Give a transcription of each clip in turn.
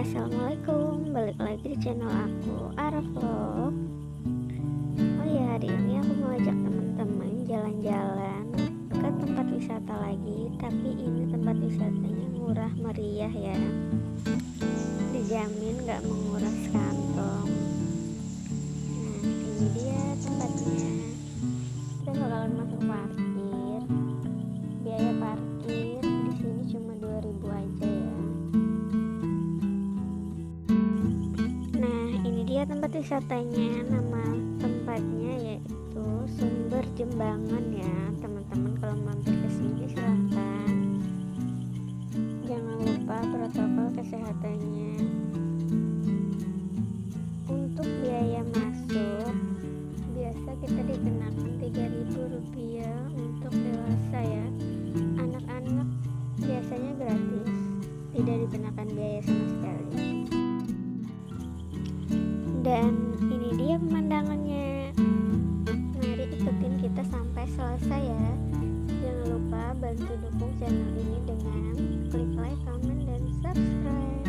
Assalamualaikum, balik lagi di channel aku, Ara Vlog. Oh ya, hari ini aku mau ajak teman-teman jalan-jalan ke tempat wisata lagi. Tapi ini tempat wisatanya murah meriah ya, dijamin gak menguras kantong. Nah, ini dia tempatnya. Kita bakalan masuk parkir. Biaya parkir di sini cuma 2.000 aja ya. Tempat wisatanya, nama tempatnya yaitu Sumber Jembangan ya teman-teman. Kalau mampir ke sini silahkan, jangan lupa protokol kesehatannya. Untuk biaya masuk biasa kita dikenakan Rp3.000 untuk dewasa ya. Anak-anak biasanya gratis, tidak dikenakan biaya sama sekali. Dan ini dia pemandangannya. Mari ikutin kita sampai selesai ya. Jangan lupa bantu dukung channel ini dengan klik like, comment, dan subscribe.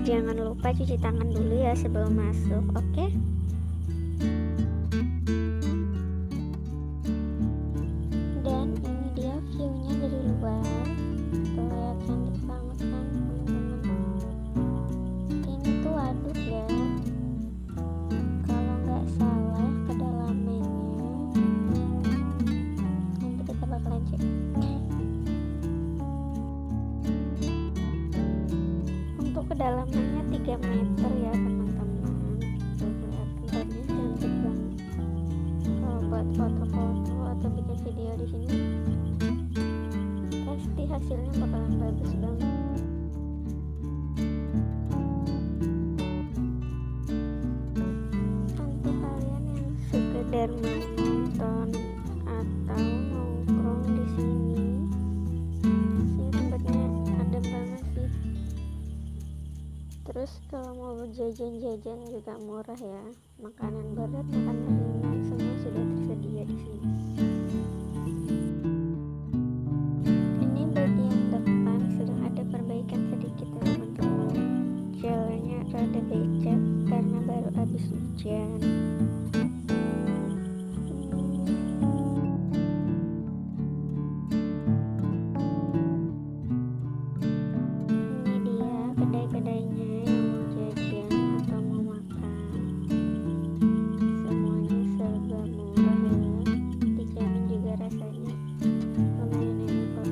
Jangan lupa cuci tangan dulu ya sebelum masuk, oke? Dan ini dia view-nya dari luar. Terlihat cantik banget kan teman-teman. Waduk ya, kalau nggak salah kedalamannya nanti kita bakalan cek. Untuk kedalamannya 3 meter ya teman-teman. Tuh lihat tempatnya cantik banget. Kalau buat foto-foto atau bikin video di sini pasti hasilnya bakalan bagus banget. Sekedar mau nonton atau nongkrong di sini tempatnya adem banget sih. Terus kalau mau jajan-jajan juga murah ya. Makanan berat, makanan ringan semua sudah tersedia di sini. Ini bagian depan sedang ada perbaikan sedikit ya teman-teman. Jalannya rada becek karena baru habis hujan. Kedai-kedainya yang mau jajan atau mau makan, semuanya serba murah ya. Dijamin juga rasanya lumayan enak kok.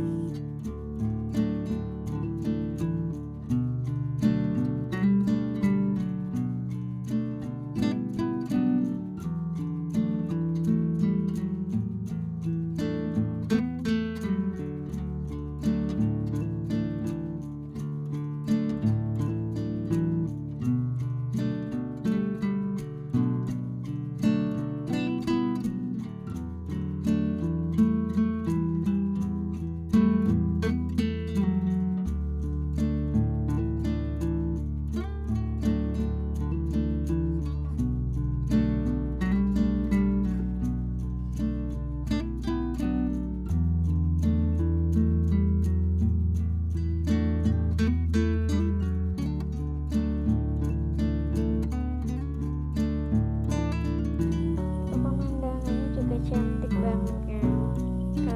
Cantik banget ya.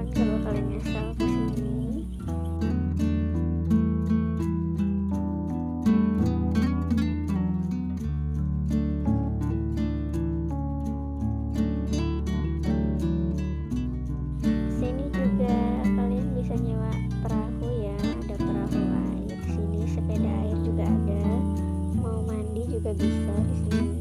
Kalau kalian nyesal kesini. Sini juga kalian bisa nyewa perahu ya. Ada perahu air sini, sepeda air juga ada. Mau mandi juga bisa di sini.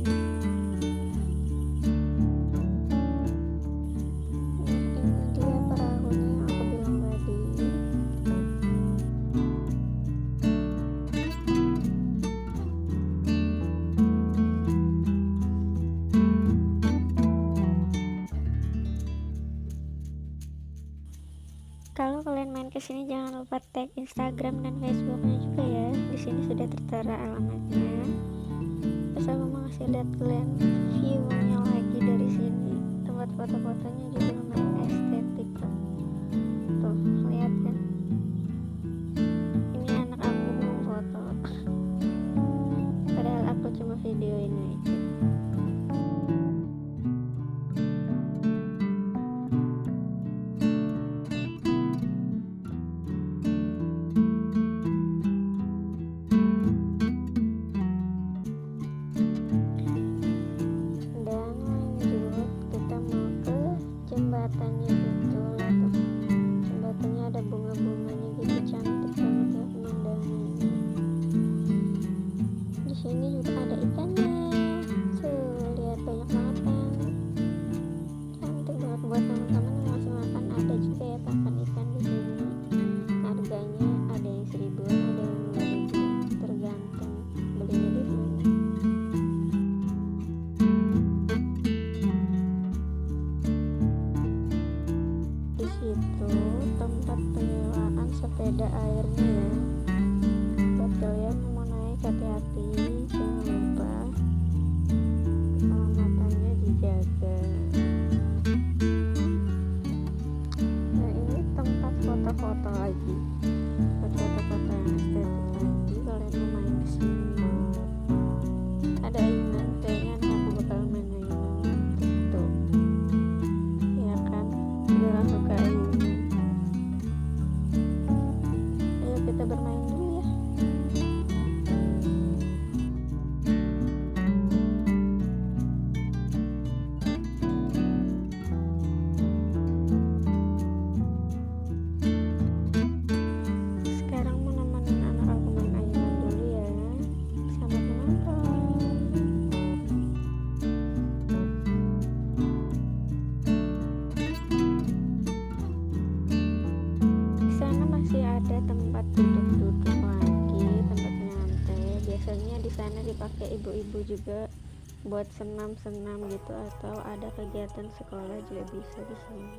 Kalau kalian main ke sini jangan lupa tag Instagram dan Facebooknya juga ya. Di sini sudah tertera alamatnya. Terus aku mau kasih lihat kalian view-nya lagi dari sini. Tempat foto-fotonya juga lumayan estetik kok. Tuh lihat kan. ada airnya ya. Buat kalian yang mau naik hati-hati, jangan lupa keselamatannya dijaga. Nah ini tempat foto-foto lagi, buat foto-foto yang estetik lagi. Kalian mau main di sini, ada ayunan, kayaknya aku bakal main ayunan tuh, ya kan? Udah suka ayunan. Ayo kita bermain dulu ya. Sekarang mau nemenin anak aku main ayunan dulu ya. Selamat menonton. Di sana masih ada tempat duduk-duduk lagi, tempat nyantai. Biasanya di sana dipakai ibu-ibu juga buat senam-senam gitu, atau ada kegiatan sekolah juga bisa di sini.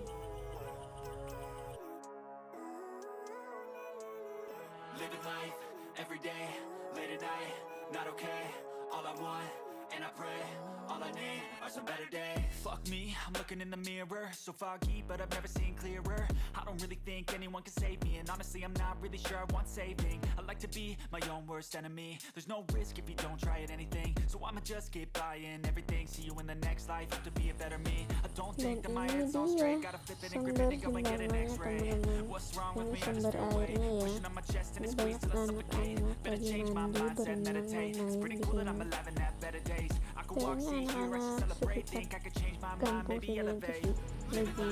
Living life every day, late at night, not okay. All I want, and I pray, all I need are some better days. Fuck me, I'm looking in the mirror, so foggy, but I've never seen clearer. I don't really think anyone can save me, and honestly I'm not really sure I want saving. I like to be my own worst enemy. There's no risk if you don't try at anything, so I'ma just keep buying everything. See you in the next life, have to be a better me. I don't Dan think that my ini head's all dia straight, gotta flip it and grip it and go and get an sumber x-ray. teman-teman. What's wrong with Ini me? I just sumber feel weight airnya ya. pushing on my chest and Ini it banyak squeezes till I suffocate. anak-anak Better lagi change my mandi, mindset, berenang, meditate. It's main-main pretty di cool that I'm sini. alive and have better days. I could walk, Kayaknya see, hear, I should anak-anak celebrate. sekitar Think I could change my mind, kampung maybe sini aja elevate. sih lagi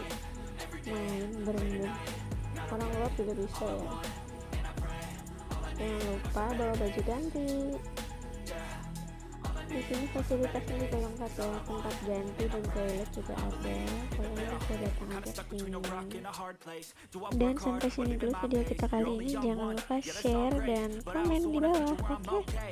main berendam. Orang luar juga bisa ya. Jangan lupa bawa baju ganti. Di sini fasilitasnya juga lengkap ya, tempat ganti dan toilet juga ada. Kalian bisa datang aja ke sini. Dan sampai sini dulu video kita kali ini. Jangan lupa share dan komen di bawah. Oke?